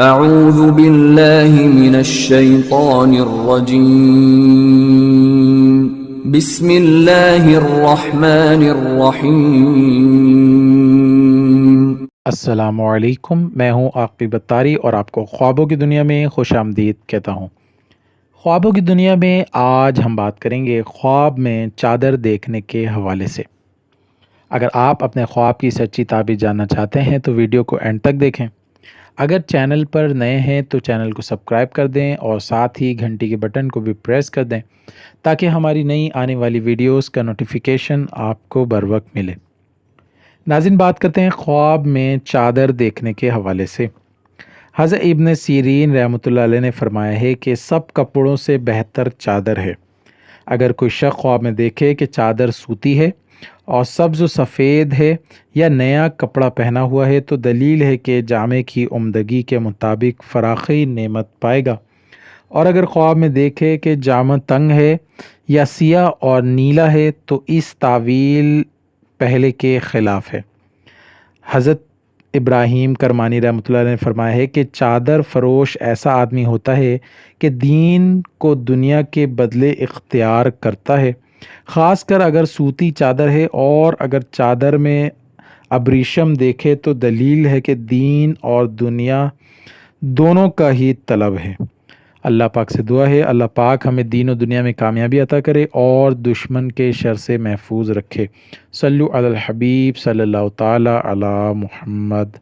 اعوذ باللہ من الشیطان الرجیم بسم اللہ الرحمن الرحیم۔ السلام علیکم، میں ہوں عاقب اتاری اور آپ کو خوابوں کی دنیا میں خوش آمدید کہتا ہوں۔ خوابوں کی دنیا میں آج ہم بات کریں گے خواب میں چادر دیکھنے کے حوالے سے۔ اگر آپ اپنے خواب کی سچی تعبیر جاننا چاہتے ہیں تو ویڈیو کو اینڈ تک دیکھیں۔ اگر چینل پر نئے ہیں تو چینل کو سبسکرائب کر دیں اور ساتھ ہی گھنٹی کے بٹن کو بھی پریس کر دیں تاکہ ہماری نئی آنے والی ویڈیوز کا نوٹیفیکیشن آپ کو بر وقت ملے۔ ناظرین، بات کرتے ہیں خواب میں چادر دیکھنے کے حوالے سے۔ حضرت ابن سیرین رحمۃ اللہ علیہ نے فرمایا ہے کہ سب کپڑوں سے بہتر چادر ہے۔ اگر کوئی شخص خواب میں دیکھے کہ چادر سوتی ہے اور سبز و سفید ہے یا نیا کپڑا پہنا ہوا ہے تو دلیل ہے کہ جامے کی عمدگی کے مطابق فراخی نعمت پائے گا، اور اگر خواب میں دیکھے کہ جامہ تنگ ہے یا سیاہ اور نیلا ہے تو اس تعویل پہلے کے خلاف ہے۔ حضرت ابراہیم کرمانی رحمۃ اللہ علیہ نے فرمایا ہے کہ چادر فروش ایسا آدمی ہوتا ہے کہ دین کو دنیا کے بدلے اختیار کرتا ہے، خاص کر اگر سوتی چادر ہے، اور اگر چادر میں ابریشم دیکھے تو دلیل ہے کہ دین اور دنیا دونوں کا ہی طلب ہے۔ اللہ پاک سے دعا ہے اللہ پاک ہمیں دین و دنیا میں کامیابی عطا کرے اور دشمن کے شر سے محفوظ رکھے۔ صلو علی الحبیب صلی اللہ تعالی علی محمد۔